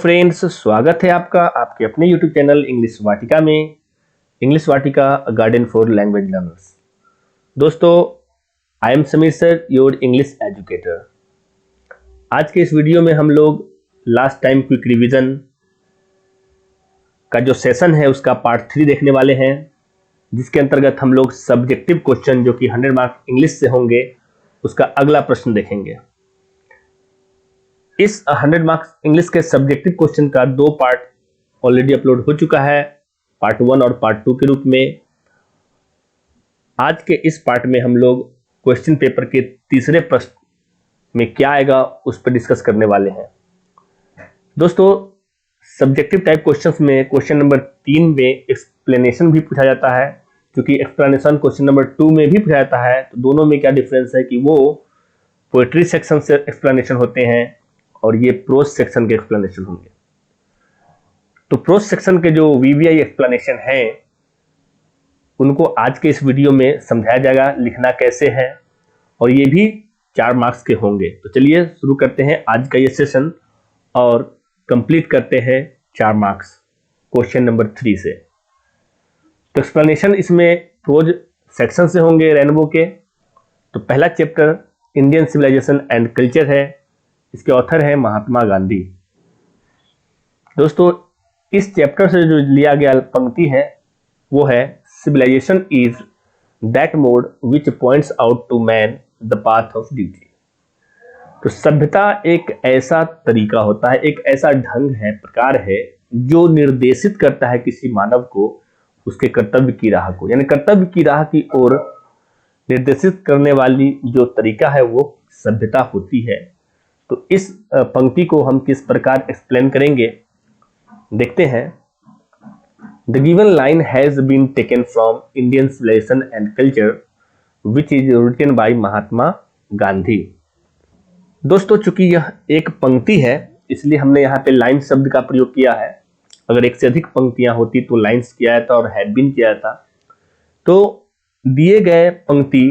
Friends, स्वागत है आपका आपके अपने YouTube चैनल इंग्लिश वाटिका में। English Vatika garden for language learners. दोस्तों, I am Sameer sir, your English educator. आज के इस वीडियो में हम लोग लास्ट टाइम क्विक रिवीजन का जो सेशन है उसका पार्ट 3 देखने वाले हैं, जिसके अंतर्गत हम लोग सब्जेक्टिव क्वेश्चन जो कि 100 मार्क्स इंग्लिश से होंगे उसका अगला प्रश्न देखेंगे। इस 100 मार्क्स इंग्लिश के सब्जेक्टिव क्वेश्चन का 2 पार्ट ऑलरेडी अपलोड हो चुका है, पार्ट 1 और पार्ट 2 के रूप में। आज के इस पार्ट में हम लोग क्वेश्चन पेपर के तीसरे प्रश्न में क्या आएगा उस पर डिस्कस करने वाले हैं। दोस्तों, सब्जेक्टिव टाइप क्वेश्चंस में क्वेश्चन नंबर 3 में एक्सप्लेनेशन भी पूछा जाता है, क्योंकि एक्सप्लेनेशन क्वेश्चन नंबर 2 में भी पूछा जाता है। तो दोनों में क्या डिफरेंस है कि वो पोएट्री सेक्शन से एक्सप्लेनेशन होते हैं और ये प्रोज सेक्शन के एक्सप्लेनेशन होंगे। तो प्रोज सेक्शन के जो वीवीआई एक्सप्लेनेशन है उनको आज के इस वीडियो में समझाया जाएगा, लिखना कैसे है, और ये भी 4 मार्क्स के होंगे। तो चलिए शुरू करते हैं आज का ये सेशन और कंप्लीट करते हैं 4 मार्क्स क्वेश्चन नंबर 3 से। तो एक्सप्लेनेशन इसमें प्रोज सेक्शन से होंगे रेनबो के। तो पहला chapter Indian civilisation and culture है, इसके ऑथर है महात्मा गांधी। दोस्तों, इस चैप्टर से जो लिया गया पंक्ति है वो है civilisation is that mode which points out to man the path of duty. तो सभ्यता एक ऐसा तरीका होता है, एक ऐसा ढंग है, प्रकार है जो निर्देशित करता है किसी मानव को उसके कर्तव्य की राह को, यानी कर्तव्य की राह की ओर निर्देशित करने वाली जो तरीका है वो सभ्यता होती है। तो इस पंक्ति को हम किस प्रकार एक्सप्लेन करेंगे देखते हैं। The given line has been taken from Indian civilisation and culture which is written by Mahatma Gandhi. दोस्तों, चूंकि यह एक पंक्ति है इसलिए हमने यहाँ पे लाइन शब्द का प्रयोग किया है। अगर एक से अधिक पंक्तियां होती तो लाइन्स किया जाता और हैड बीन किया जाता। तो दिए गए पंक्ति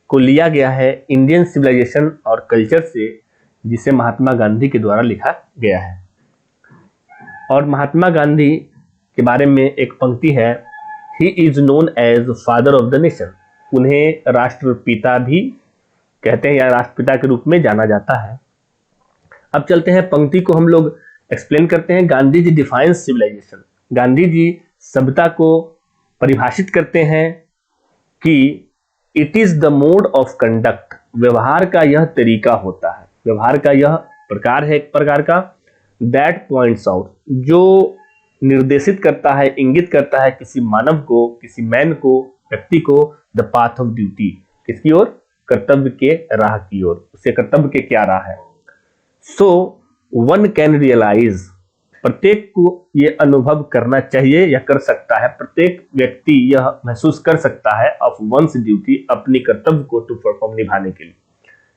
को लिया गया है इंडियन सिविलाइजेशन और कल्चर से, जिसे महात्मा गांधी के द्वारा लिखा गया है। और महात्मा गांधी के बारे में एक पंक्ति है, he is known as father of the nation. उन्हें राष्ट्रपिता भी कहते हैं या राष्ट्रपिता के रूप में जाना जाता है। अब चलते हैं पंक्ति को हम लोग एक्सप्लेन करते हैं। Gandhi ji defines civilisation. गांधी जी सभ्यता को परिभाषित करते हैं कि it is the mode of conduct. व्यवहार का यह तरीका होता है, व्यवहार का यह प्रकार है एक प्रकार का, दैट पॉइंट्स आउट, जो निर्देशित करता है, इंगित करता है किसी मानव को, किसी मैन को, व्यक्ति को, द पाथ ऑफ ड्यूटी, किसकी ओर, कर्तव्य के राह की ओर, उसके कर्तव्य के क्या राह है। सो वन कैन रियलाइज, प्रत्येक को यह अनुभव करना चाहिए या कर सकता है, प्रत्येक व्यक्ति यह महसूस कर सकता है ऑफ वंस ड्यूटी, अपनी कर्तव्य को टू परफॉर्म, निभाने के लिए।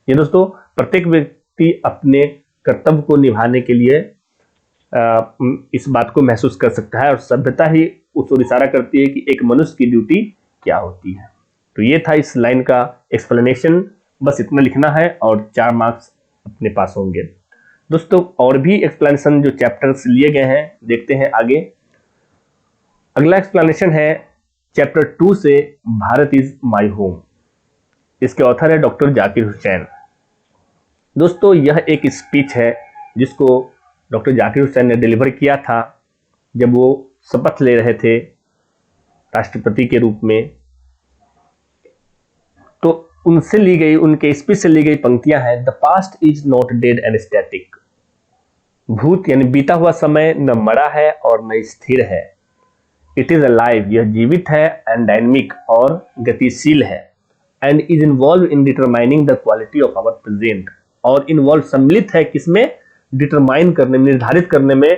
ये दोस्तों, प्रत्येक व्यक्ति अपने कर्तव्य को निभाने के लिए इस बात को महसूस कर सकता है, और सभ्यता ही उस ओर इशारा करती है कि एक मनुष्य की ड्यूटी क्या होती है। तो ये था इस लाइन का एक्सप्लेनेशन। बस इतना लिखना है और 4 मार्क्स अपने पास होंगे। दोस्तों, और भी एक्सप्लेनेशन जो चैप्टर्स लिए गए हैं देखते हैं आगे। अगला एक्सप्लेनेशन है चैप्टर 2 से, भारत इज माई होम। इसके ऑथर है डॉक्टर जाकिर हुसैन। दोस्तों, यह एक स्पीच है जिसको डॉक्टर जाकिर हुसैन ने डिलीवर किया था जब वो शपथ ले रहे थे राष्ट्रपति के रूप में। तो उनसे ली गई, उनके स्पीच से ली गई पंक्तियां हैं, the past is not dead and static. भूत यानी बीता हुआ समय न मरा है और न स्थिर है। इट इज अलाइव, यह जीवित है, एंड डायनेमिक और गतिशील है, and is involve in determining the quality of our present, और इन्वॉल्व सम्मिलित है किसमें, डिटरमाइन करने में, निर्धारित करने में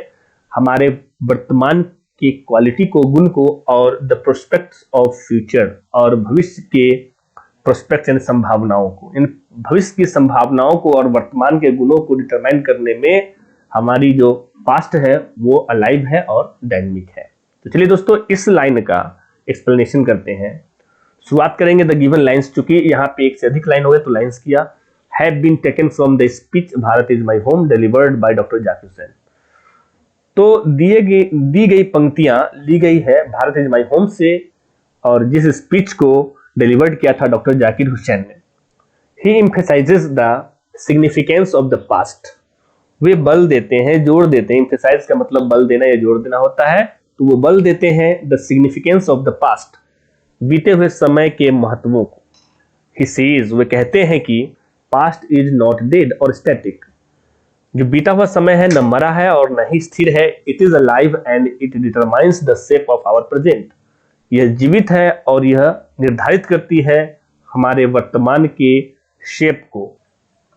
हमारे वर्तमान की क्वालिटी को, गुण को, और द प्रोस्पेक्ट्स ऑफ फ्यूचर, और भविष्य के प्रोस्पेक्ट यानी संभावनाओं को, इन भविष्य की संभावनाओं को और वर्तमान के गुणों को डिटरमाइन करने में हमारी जो पास्ट है वो अलाइव है और डायनेमिक है। तो चलिए दोस्तों, इस लाइन का एक्सप्लेनेशन करते हैं। शुरुआत करेंगे द गिवन लाइन्स, चूंकि यहाँ पे एक से अधिक लाइन हो गए तो लाइन्स किया। Have been taken from the speech Bharat is my home delivered by doctor Zakir Hussain. तो दी गई पंक्तियां ली गई है भारत इज माई होम से, और जिस स्पीच को डिलीवर्ड किया था डॉक्टर जाकिर हुसैन ने। He emphasises the significance of the past. वे बल देते हैं, जोर देते हैं, एम्फेसाइज का मतलब बल देना या जोर देना होता है, तो वो बल देते हैं the significance of the past, बीते हुए समय के महत्वों को। ही सेज, वे कहते हैं कि पास्ट इज नॉट डेड और स्टैटिक, जो बीता हुआ समय है न मरा है और न ही स्थिर है। It is alive and it determines the shape of our present. यह जीवित है और यह निर्धारित करती है हमारे वर्तमान के शेप को।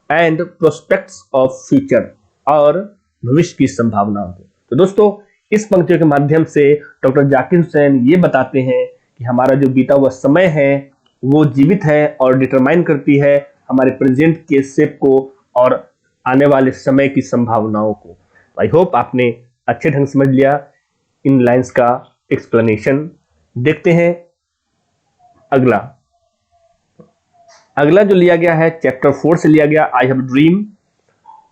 एंड प्रोस्पेक्ट्स ऑफ फ्यूचर, और भविष्य की संभावनाओं को। तो दोस्तों, इस पंक्तियों के माध्यम से डॉक्टर जाकिर हुसैन ये बताते हैं कि हमारा जो बीता हुआ समय है वो जीवित है और डिटरमाइन करती है हमारे प्रेजेंट के शेप को और आने वाले समय की संभावनाओं को। आई होप आपने अच्छे ढंग समझ लिया इन लाइंस का एक्सप्लेनेशन। देखते हैं अगला जो लिया गया है चैप्टर 4 से लिया गया, I have dream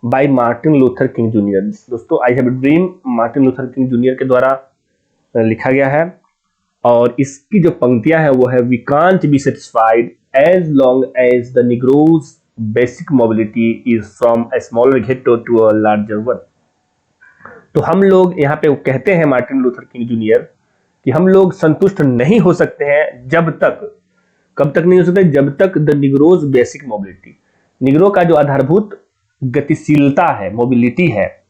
by Martin Luther King junior. दोस्तों, I have dream Martin Luther King junior के द्वारा लिखा गया है, और इसकी जो पंक्तियां है वो है, we can't be satisfied as long as the Negro's basic mobility is from a smaller ghetto to a larger one. तो हम लोग यहाँ पे कहते हैं मार्टिन लूथर किंग जूनियर कि हम लोग संतुष्ट नहीं हो सकते हैं कब तक नहीं हो सकते, जब तक the Negro's basic mobility, Negro का जो आधारभूत गतिशीलता है, मोबिलिटी है,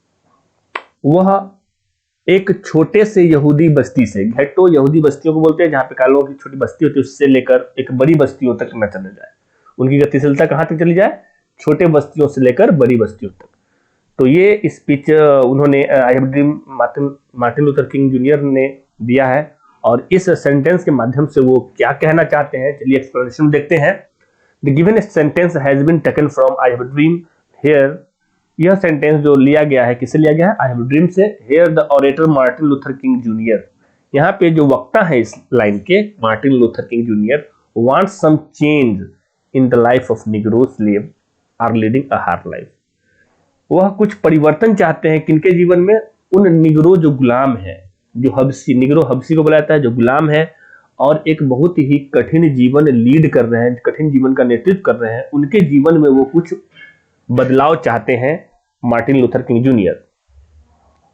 वह एक छोटे से यहूदी बस्ती से, घेटो यहूदी बस्तियों को बोलते हैं जहां पे कालों की छोटी बस्ती होती है, उससे लेकर एक बड़ी बस्तियों तक न चले जाए। उनकी गतिशीलता कहां तक चली जाए, छोटे बस्तियों से लेकर बड़ी बस्तियों तक। तो ये स्पीच उन्होंने आई have dream Martin Luther King junior ने दिया है, और इस सेंटेंस के माध्यम से वो क्या कहना चाहते हैं, चलिए एक्सप्लेनेशन देखते हैं। The given sentence has been taken from I have dream here. यह सेंटेंस जो लिया गया है, किससे लिया गया है, आई हैव ड्रीम से। Here the orator Martin Luther King Junior, यहाँ पे जो वक्ता है इस लाइन के, Martin Luther King Junior, wants some change in the life of Negro slave are leading a hard life. वह कुछ परिवर्तन चाहते हैं किनके जीवन में, उन निग्रो जो गुलाम है, जो हबसी, निग्रो हबसी को बुलाता है, जो गुलाम है और एक बहुत ही कठिन जीवन लीड कर रहे हैं, कठिन जीवन का नेतृत्व कर रहे हैं, उनके जीवन में वो कुछ बदलाव चाहते हैं Martin Luther King Junior.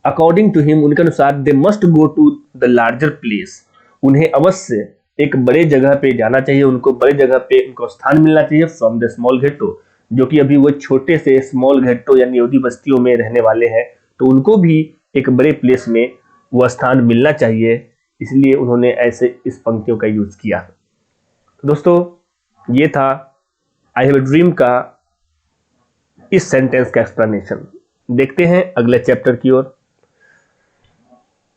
According to him, उनके अनुसार, they must go to the larger place, उन्हें अवश्य एक बड़े जगह पे जाना चाहिए, उनको बड़े जगह पे उनको स्थान मिलना चाहिए फ्रॉम द स्मॉल घेटो, जो कि अभी वो छोटे से स्मॉल घेटो यानी यहूदी बस्तियों में रहने वाले हैं, तो उनको भी एक बड़े प्लेस में वह स्थान मिलना चाहिए, इसलिए उन्होंने ऐसे इस पंक्तियों का यूज किया। तो दोस्तों, ये था आई हैव अ ड्रीम का इस सेंटेंस का एक्सप्लेनेशन। देखते हैं अगले चैप्टर की ओर।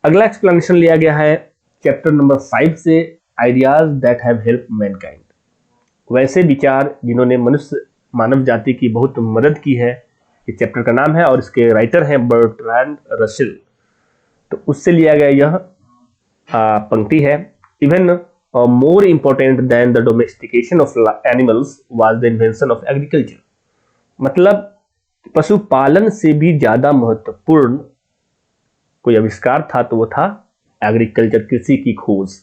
अगला एक्सप्लेनेशन लिया गया है चैप्टर नंबर 5 से, ideas that have help Mankind. वैसे विचार जिन्होंने मानव जाति की बहुत मदद की है, ये चैप्टर का नाम है, और इसके राइटर हैं बर्ट्रैंड रसेल। तो उससे लिया गया यह पंक्ति है, even more important than the domestication of animals was the invention of agriculture. मतलब पशुपालन से भी ज्यादा महत्वपूर्ण कोई आविष्कार था तो वो था एग्रीकल्चर, कृषि की खोज।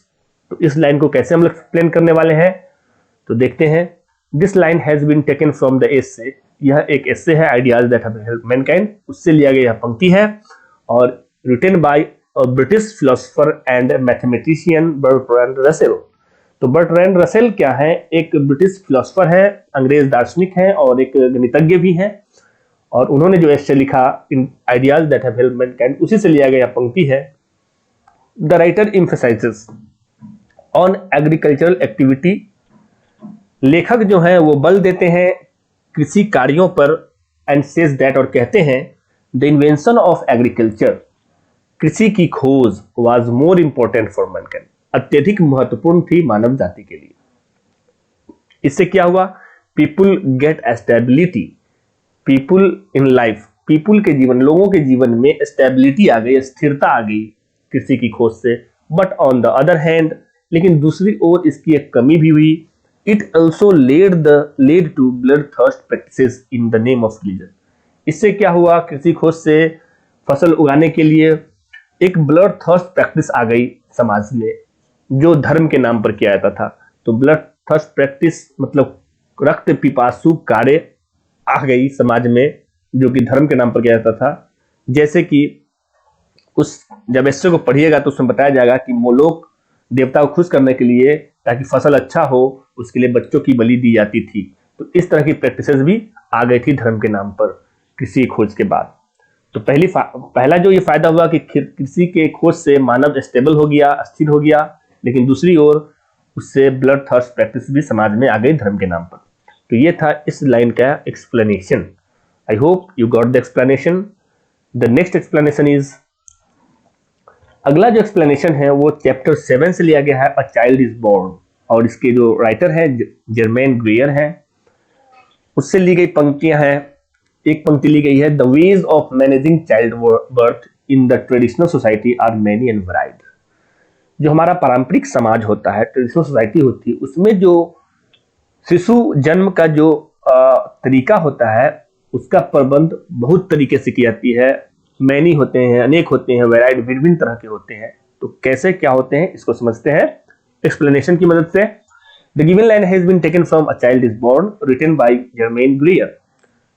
तो इस लाइन को कैसे हम लोग एक्सप्लेन करने वाले हैं, तो देखते हैं। This line has been taken from the essay, यह एक एसे है, ideas that have help mankind, उससे लिया गया यह पंक्ति है, और written by a British philosopher and mathematician Bertrand Russell. तो बर्ट्रैंड रसेल क्या है, एक ब्रिटिश फिलोसोफर है, अंग्रेज दार्शनिक है और एक गणितज्ञ भी है, और उन्होंने जो एसे लिखा in ideas that have help mankind, उसी से लिया गया पंक्ति है। The writer emphasises on agricultural activity, लेखक जो है वो बल देते हैं कृषि कार्यों पर, एंड सेज दैट, और कहते हैं द इन्वेंशन ऑफ एग्रीकल्चर, कृषि की खोज, was more important for Mankind, अत्यधिक महत्वपूर्ण थी मानव जाति के लिए। इससे क्या हुआ, people get stability, people in life, people के जीवन, लोगों के जीवन में स्टेबिलिटी आ गई, स्थिरता आ गई कृषि की खोज से। But on the other hand, लेकिन दूसरी ओर इसकी एक कमी भी हुई, it also led to blood thirst practices in the name of religion. इससे क्या हुआ, कृषि खोज से फसल उगाने के लिए एक ब्लड थर्स्ट प्रैक्टिस आ गई समाज में जो धर्म के नाम पर किया जाता था। तो ब्लड थर्स्ट प्रैक्टिस मतलब रक्त पिपासु कार्य आ गई समाज में जो कि धर्म के नाम पर किया जाता था। जैसे कि उस जब हिस्ट्री को पढ़िएगा तो उसमें बताया जाएगा कि मोलोक देवता को खुश करने के लिए ताकि फसल अच्छा हो उसके लिए बच्चों की बलि दी जाती थी। तो इस तरह की प्रैक्टिसेस भी आ गई थी धर्म के नाम पर कृषि खोज के बाद। तो पहला जो ये फायदा हुआ कि कृषि के खोज से मानव स्टेबल हो गया, स्थिर हो गया, लेकिन दूसरी ओर उससे ब्लड थर्स्ट प्रैक्टिस भी समाज में आ गई धर्म के नाम पर। तो ये था इस लाइन का explanation. I hope you got the explanation. The next explanation is, अगला जो एक्सप्लेनेशन है वो चैप्टर 7 से लिया गया है, अ चाइल्ड इज बोर्न, और इसके जो राइटर है जर्मेन ग्रेयर है, उससे ली गई पंक्तियां हैं। एक पंक्ति ली गई है, the ways of managing child birth in the traditional society are many and varied. जो हमारा पारंपरिक समाज होता है, ट्रेडिशनल सोसाइटी होती है, उसमें जो शिशु जन्म का जो तरीका होता है उसका प्रबंध बहुत तरीके से की जाती है। मैनी होते हैं, अनेक होते हैं, वैराइड विभिन्न तरह के होते हैं। तो कैसे क्या होते हैं इसको समझते हैं एक्सप्लेनेशन की मदद से। The given line has been taken from a child is born written by Germaine Greer.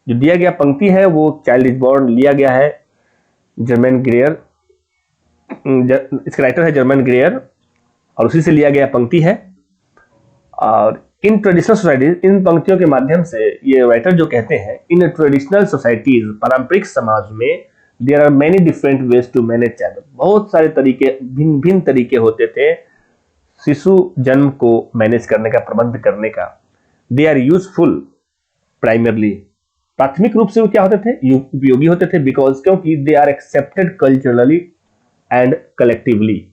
जो दिया गया पंक्ति है वो चाइल्ड इज बोर्न लिया गया है जर्मेन ग्रेयर, इसका राइटर है जर्मेन ग्रेयर और उसी से लिया गया पंक्ति है। और इन ट्रेडिशनल सोसाइटीज, इन पंक्तियों के माध्यम से ये राइटर जो कहते हैं, इन ट्रेडिशनल सोसाइटीज, पारंपरिक समाज में, there are many different ways to manage child. बहुत सारे तरीके, भिन्न भिन्न तरीके होते थे शिशु जन्म को मैनेज करने का, प्रबंध करने का। दे आर यूजफुल प्राइमरली, प्राथमिक रूप से वो क्या होते थे, उपयोगी होते थे, बिकॉज क्योंकि they are accepted culturally and collectively.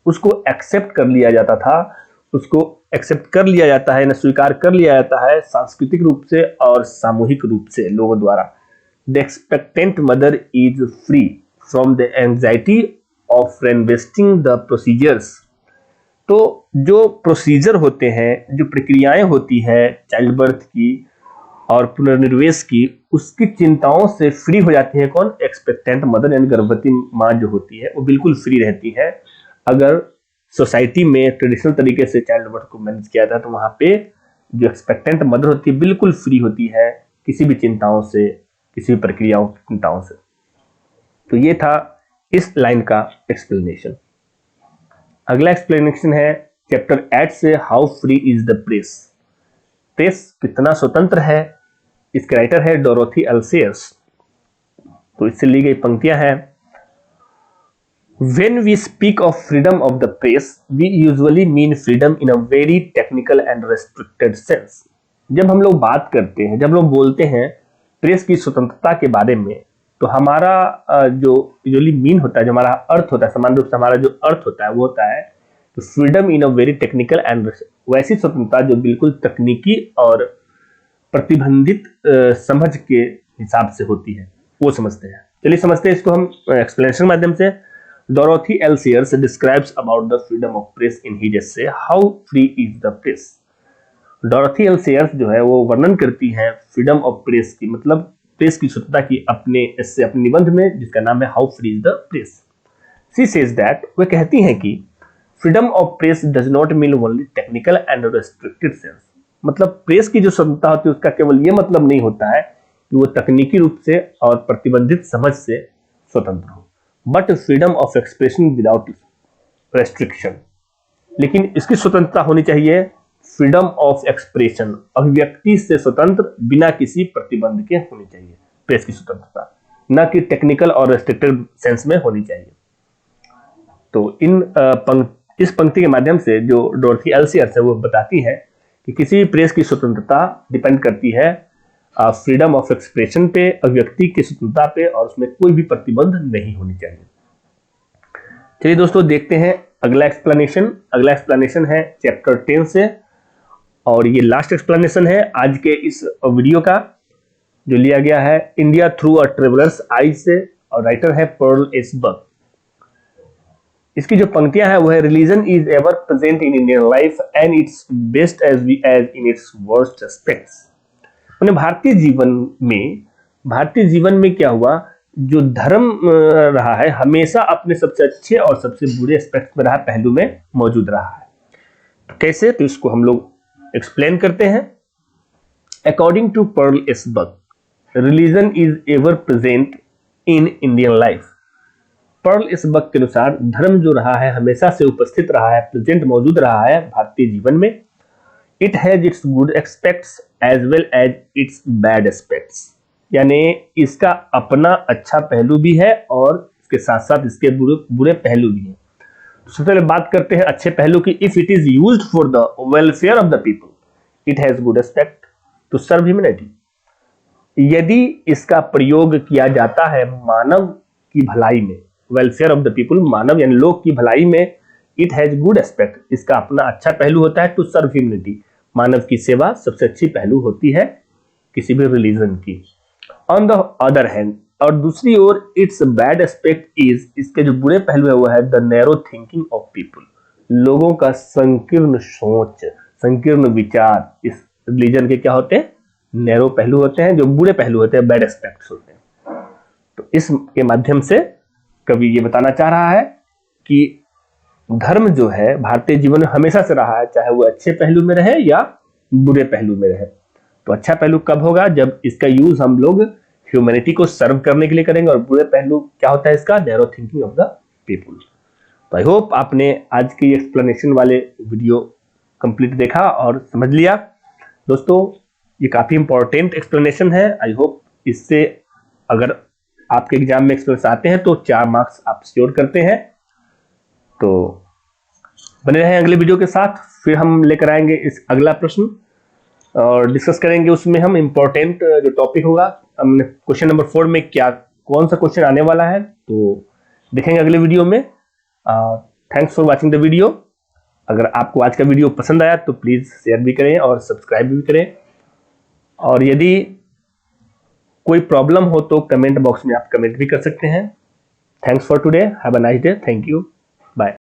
उसको एक्सेप्ट कर लिया जाता था, उसको एक्सेप्ट कर लिया जाता है, स्वीकार कर लिया जाता है सांस्कृतिक रूप से और सामूहिक रूप से लोगों द्वारा। The expectant mother is free from the anxiety of investing the procedures. तो जो प्रोसीजर होते हैं, जो प्रक्रियाएं होती है चाइल्ड बर्थ की और पुनर्निवेश की, उसकी चिंताओं से फ्री हो जाती है कौन, एक्सपेक्टेंट मदर, यानी गर्भवती माँ जो होती है वो बिल्कुल फ्री रहती है। अगर सोसाइटी में ट्रेडिशनल तरीके से चाइल्ड बर्थ को मैनेज किया जाता है तो वहां पे जो एक्सपेक्टेंट मदर होती है बिल्कुल फ्री होती है किसी भी चिंताओं से, किसी भी प्रक्रियाओं की चिंताओं से। तो ये था इस लाइन का एक्सप्लेनेशन। अगला एक्सप्लेनेशन है चैप्टर 8 से, how free is the press. Press कितना स्वतंत्र है, इसके राइटर है डोरोथी एल्सियस। तो इससे ली गई पंक्तियां हैं, When we speak of freedom of the press, we usually mean freedom in a very technical and restricted sense. जब हम लोग बात करते हैं, जब हम लोग बोलते हैं प्रेस की स्वतंत्रता के बारे में, तो हमारा जो यूजुअली मीन होता है, जो हमारा अर्थ होता है, सामान्य रूप से हमारा जो अर्थ होता है वो होता है तो freedom in a very technical and, वैसी स्वतंत्रता जो बिल्कुल तकनीकी और प्रतिबंधित समझ के हिसाब से होती है, वो समझते हैं। चलिए समझते हैं इसको हम एक्सप्लेनेशन के माध्यम से। Dorothy L. Sayers describes about the freedom of press in his essay How Free is the Press. Dorothy L. Sayers जो है वो वर्णन करती है फ्रीडम ऑफ प्रेस की, मतलब प्रेस की स्वतंत्रता की, अपने इससे अपने निबंध में जिसका नाम है how free is the press. She says that, वह कहती हैं कि freedom of press does not mean only technical and restricted sense। मतलब प्रेस की जो स्वतंत्रता होती है उसका केवल ये मतलब नहीं होता है कि वो तकनीकी रूप से और प्रतिबंधित समझ से स्वतंत्र हो, but freedom of expression without restriction. लेकिन इसकी स्वतंत्रता होनी चाहिए फ्रीडम ऑफ एक्सप्रेशन, अभिव्यक्ति से स्वतंत्र, बिना किसी प्रतिबंध के होनी चाहिए प्रेस की स्वतंत्रता, न कि टेक्निकल और रेस्ट्रिक्टेड सेंस में होनी चाहिए। तो इस पंक्ति के माध्यम से जो डोरथी एल सेयर्स है वो बताती है कि किसी भी प्रेस की स्वतंत्रता डिपेंड करती है फ्रीडम ऑफ एक्सप्रेशन पे, अभिव्यक्ति की स्वतंत्रता पे, और उसमें कोई भी प्रतिबंध नहीं होनी चाहिए। चलिए दोस्तों देखते हैं अगला एक्सप्लेनेशन। अगला एक्सप्लेनेशन है चैप्टर 10 से, और ये लास्ट एक्सप्लेनेशन है आज के इस वीडियो का, जो लिया गया है India through a travellers eyes से, और राइटर है पर्ल एस बक। इसकी जो पंक्तियां हैं वो है, religion is ever present in Indian life and its best as in its worst aspects. भारतीय जीवन में क्या हुआ, जो धर्म रहा है हमेशा अपने सबसे अच्छे और सबसे बुरे एस्पेक्ट में रहा, पहलू में मौजूद रहा है। तो कैसे, तो इसको हम लोग एक्सप्लेन करते हैं। According to Pearl S Buck, religion is ever present in Indian life. Pearl S Buck के अनुसार धर्म जो रहा है हमेशा से उपस्थित रहा है, प्रेजेंट मौजूद रहा है भारतीय जीवन में। It has its good aspects as well as its bad aspects, यानी इसका अपना अच्छा पहलू भी है और इसके साथ साथ इसके बुरे पहलू भी हैं। सबसे पहले बात करते हैं अच्छे पहलू की। If it is used for the welfare of the people it has good aspect to serve humanity. यदि इसका प्रयोग किया जाता है मानव की भलाई में, वेलफेयर ऑफ द पीपल, मानव यानी लोग की भलाई में, इट हैज गुड एस्पेक्ट, इसका अपना अच्छा पहलू होता है। टू सर्व ह्यूमैनिटी, मानव की सेवा सबसे अच्छी पहलू होती है किसी भी रिलीजन की। ऑन द अदर हैंड, और दूसरी ओर इट्स बैड एस्पेक्ट इज, इसके जो बुरे पहलू है वो है the narrow thinking of people, लोगों का संकीर्ण सोच, संकीर्ण विचार इस रिलीजन के क्या होते हैं, नैरो पहलू होते हैं, जो बुरे पहलू होते हैं, बैड एस्पेक्ट्स होते हैं। तो इसके माध्यम से कवि ये बताना चाह रहा है कि धर्म जो है भारतीय जीवन में हमेशा से रहा है, चाहे वो अच्छे पहलू में रहे या बुरे पहलू में रहे। तो अच्छा पहलू कब होगा, जब इसका यूज हम लोग ह्यूमैनिटी को सर्व करने के लिए करेंगे, और बुरे पहलू क्या होता है इसका, narrow thinking of the people. तो आई होप आपने आज की एक्सप्लेनेशन वाले वीडियो कंप्लीट देखा और समझ लिया। दोस्तों ये काफी इंपॉर्टेंट एक्सप्लेनेशन है। आई होप इससे अगर आपके एग्जाम में एक्सप्लेनेशन आते हैं तो 4 मार्क्स आप सिक्योर करते हैं। तो बने रहें अगले वीडियो के साथ, फिर हम लेकर आएंगे इस अगला प्रश्न और डिस्कस करेंगे। उसमें हम इंपॉर्टेंट जो टॉपिक होगा, हमने क्वेश्चन नंबर 4 में क्या कौन सा क्वेश्चन आने वाला है तो देखेंगे अगले वीडियो में। Thanks for watching the video. अगर आपको आज का वीडियो पसंद आया तो प्लीज शेयर भी करें और सब्सक्राइब भी करें, और यदि कोई प्रॉब्लम हो तो कमेंट बॉक्स में आप कमेंट भी कर सकते हैं। Thanks for today, have a nice day, thank you, bye.